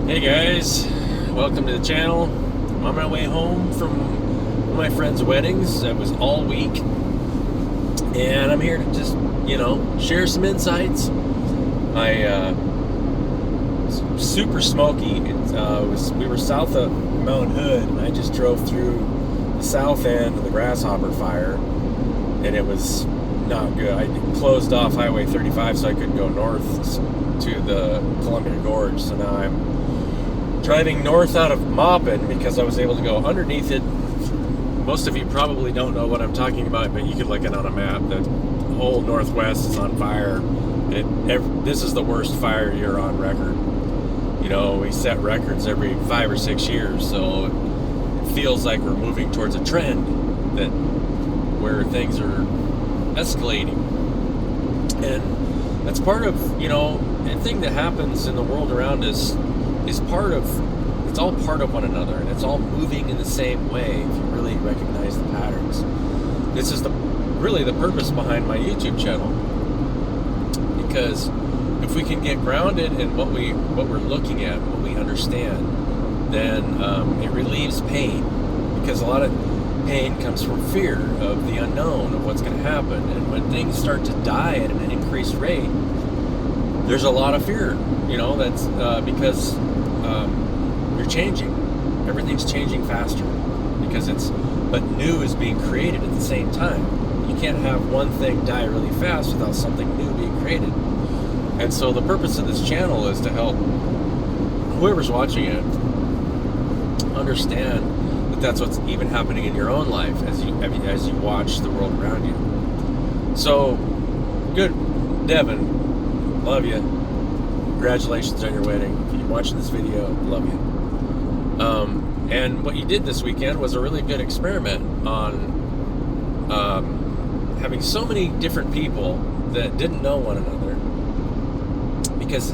Hey guys, welcome to the channel. I'm on my way home from one of my friend's weddings. That was all week, and I'm here to just, share some insights. It's super smoky. We were south of Mount Hood, and I just drove through the south end of the Grasshopper Fire, and it was not good. I closed off Highway 35 so I couldn't go north to the Columbia Gorge. So now I'm driving north out of Maupin because I was able to go underneath it. Most of you probably don't know what I'm talking about, but you can look at it on a map. The whole Northwest is on fire. This is the worst fire year on record. We set records every 5 or 6 years, so it feels like we're moving towards a trend where things are escalating. And that's part of, anything that happens in the world around us it's all part of one another, and it's all moving in the same way if you really recognize the patterns. This is really the purpose behind my YouTube channel, because if we can get grounded in what we're looking at, what we understand, then it relieves pain, because a lot of pain comes from fear of the unknown, of what's going to happen. And when things start to die at an increased rate, there's a lot of fear. That's because you're changing. Everything's changing faster but new is being created at the same time. You can't have one thing die really fast without something new being created. And so the purpose of this channel is to help whoever's watching it understand that that's what's even happening in your own life as you watch the world around you. So, good, Devin, love you. Congratulations on your wedding. If you're watching this video, love you. And what you did this weekend was a really good experiment on having so many different people that didn't know one another, because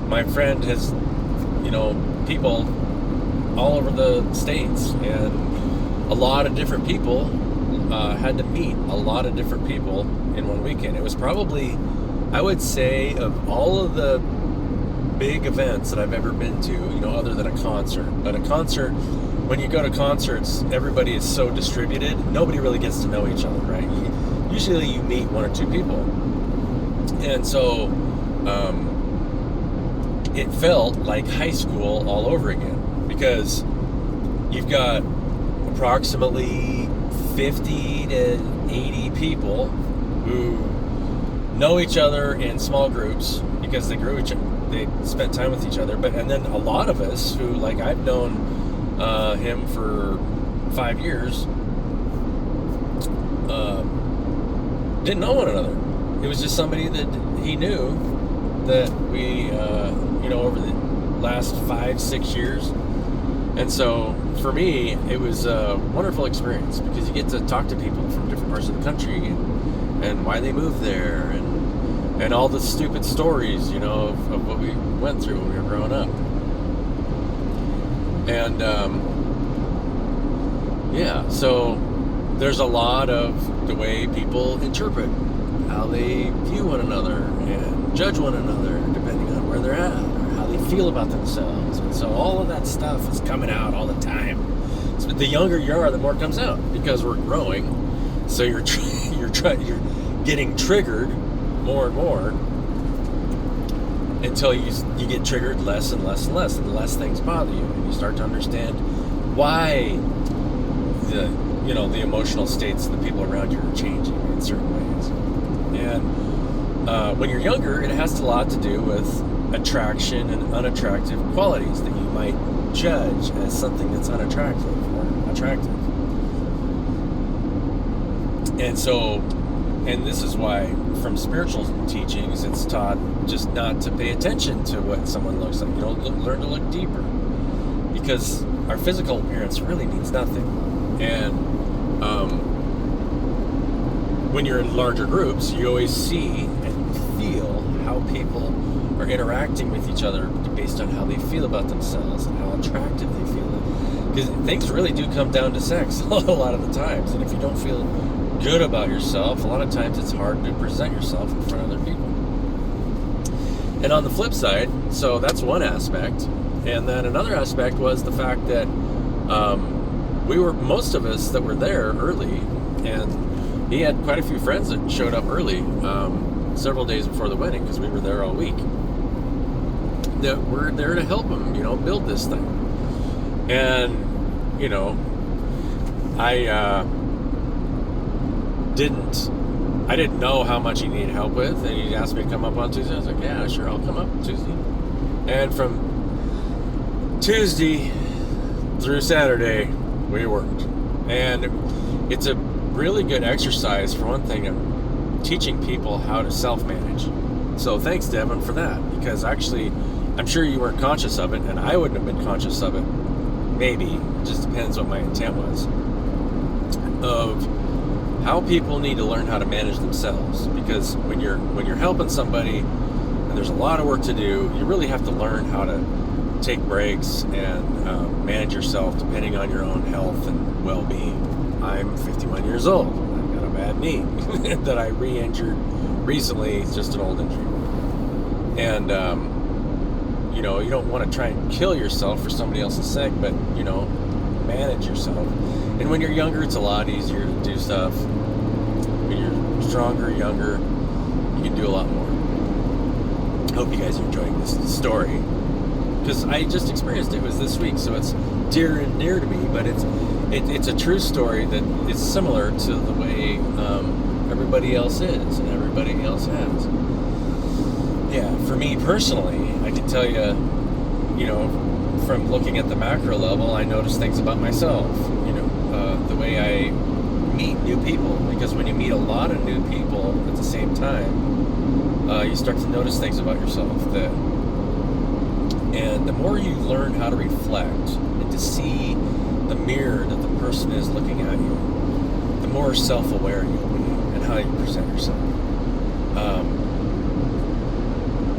my friend has, people all over the states, and a lot of different people had to meet a lot of different people in one weekend. It was probably, I would say, of all of the big events that I've ever been to, other than a concert. But a concert, when you go to concerts, everybody is so distributed, nobody really gets to know each other, right? Usually you meet one or two people. And so it felt like high school all over again, because you've got approximately 50 to 80 people who know each other in small groups because they spent time with each other. And then a lot of us who, like, I've known him for 5 years, didn't know one another. It was just somebody that he knew that we, over the last 5-6 years. And so for me, it was a wonderful experience, because you get to talk to people from different parts of the country and why they moved there, and all the stupid stories, of what we went through when we were growing up. And so there's a lot of the way people interpret how they view one another and judge one another depending on where they're at, or how they feel about themselves. And so all of that stuff is coming out all the time. So the younger you are, the more it comes out, because we're growing. So you're getting triggered more and more until you get triggered less and less and less, and less things bother you, and you start to understand why the emotional states of the people around you are changing in certain ways. And when you're younger, it has a lot to do with attraction and unattractive qualities that you might judge as something that's unattractive or attractive. And this is why, from spiritual teachings, it's taught just not to pay attention to what someone looks like. Learn to look deeper, because our physical appearance really means nothing. And when you're in larger groups, you always see and feel how people are interacting with each other based on how they feel about themselves and how attractive they feel. Because things really do come down to sex a lot of the times. And if you don't feel good about yourself, a lot of times it's hard to present yourself in front of other people. And on the flip side, so that's one aspect. And then another aspect was the fact that most of us that were there early, and he had quite a few friends that showed up early, several days before the wedding, because we were there all week, that were there to help him, build this thing. And, I didn't know how much he needed help with, and he asked me to come up on Tuesday. I was like, yeah, sure, I'll come up Tuesday. And from Tuesday through Saturday, we worked. And it's a really good exercise, for one thing, of teaching people how to self-manage. So thanks, Devin, for that, because actually, I'm sure you weren't conscious of it, and I wouldn't have been conscious of it. Maybe. It just depends what my intent was. Of how people need to learn how to manage themselves, because when you're helping somebody and there's a lot of work to do, you really have to learn how to take breaks and manage yourself depending on your own health and well-being. I'm 51 years old. I've got a bad knee that I re-injured recently. It's just an old injury, and you don't want to try and kill yourself for somebody else's sake, but manage yourself. And when you're younger, it's a lot easier to do stuff. When you're stronger, younger, you can do a lot more. I hope you guys are enjoying this story, because I just experienced it. It was this week, so it's dear and near to me. But it's a true story that is similar to the way everybody else is and everybody else has. Yeah, for me personally, I can tell you, from looking at the macro level, I notice things about myself. The way I meet new people, because when you meet a lot of new people at the same time, you start to notice things about yourself and the more you learn how to reflect and to see the mirror that the person is looking at you, the more self-aware you'll be and how you present yourself.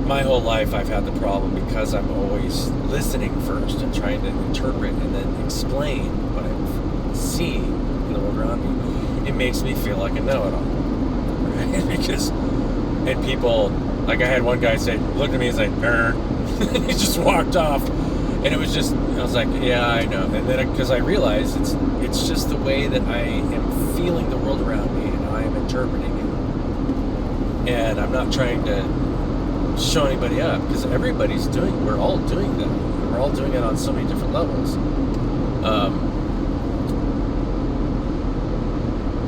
My whole life I've had the problem, because I'm always listening first and trying to interpret and then explain what I'm seeing in the world around me. It makes me feel like a know-it-all, right? And people, like I had one guy say, looked at me and said, he just walked off, and it was just, I was like, yeah, I know. And then because I realized it's just the way that I am feeling the world around me, and I am interpreting it, and I'm not trying to show anybody up, because we're all doing that. We're all doing it on so many different levels.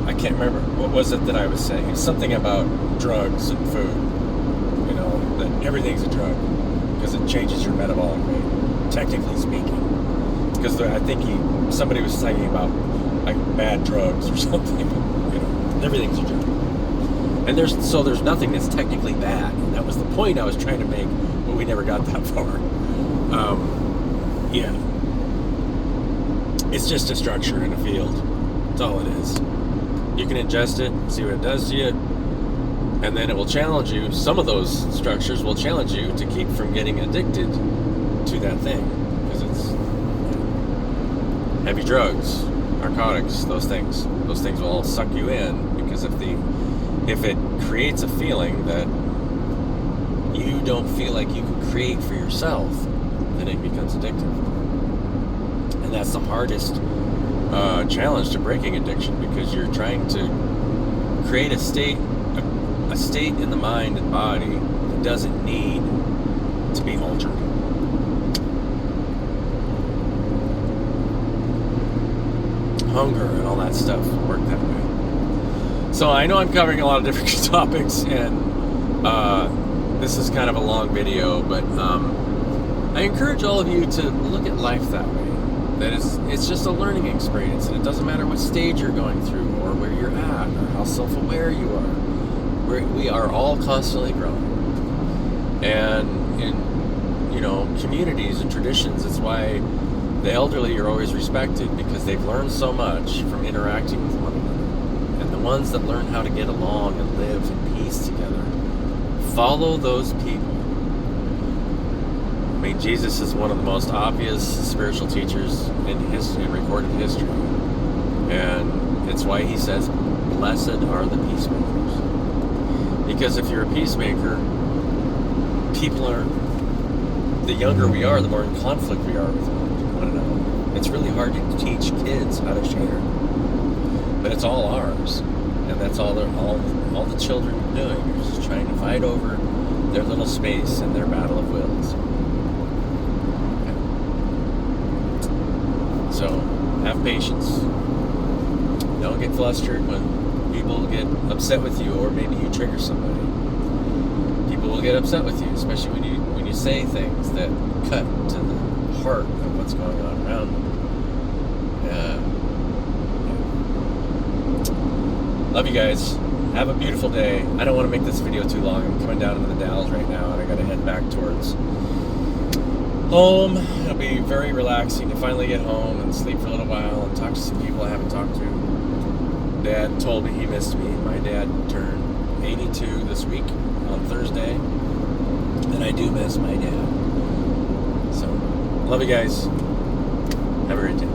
I can't remember, what was it that I was saying? It's something about drugs and food, that everything's a drug, because it changes your metabolic rate, technically speaking. Because I think somebody was talking about like bad drugs or something, everything's a drug. And there's nothing that's technically bad. And that was the point I was trying to make, but we never got that far. Yeah. It's just a structure in a field. That's all it is. You can ingest it, see what it does to you, and then it will challenge you. Some of those structures will challenge you to keep from getting addicted to that thing. Because it's heavy drugs, narcotics, those things will all suck you in, because if it creates a feeling that you don't feel like you can create for yourself, then it becomes addictive. And that's the hardest challenge to breaking addiction, because you're trying to create a state in the mind and body that doesn't need to be altered. Hunger and all that stuff work that way. So I know I'm covering a lot of different topics, and this is kind of a long video, but I encourage all of you to look at life that way. That it's just a learning experience, and it doesn't matter what stage you're going through, or where you're at, or how self-aware you are. We are all constantly growing. And in communities and traditions, it's why the elderly are always respected, because they've learned so much from interacting with one another. And the ones that learn how to get along and live in peace together, follow those people. I mean, Jesus is one of the most obvious spiritual teachers in recorded history. And it's why he says, blessed are the peacemakers. Because if you're a peacemaker, people are, the younger we are, the more in conflict we are with one another. It's really hard to teach kids how to share, but it's all ours, and that's all the children are doing. They're just trying to fight over their little space in their battle of wills. So have patience. Don't get flustered when people get upset with you, or maybe you trigger somebody. People will get upset with you, especially when you say things that cut to the heart of what's going on around them. Love you guys. Have a beautiful day. I don't want to make this video too long. I'm coming down into the Dalles right now, and I got to head back towards home. It'll be very relaxing to finally get home and sleep for a little while and talk to some people I haven't talked to. Dad told me he missed me. My dad turned 82 this week on Thursday, and I do miss my dad. So, love you guys. Have a great day.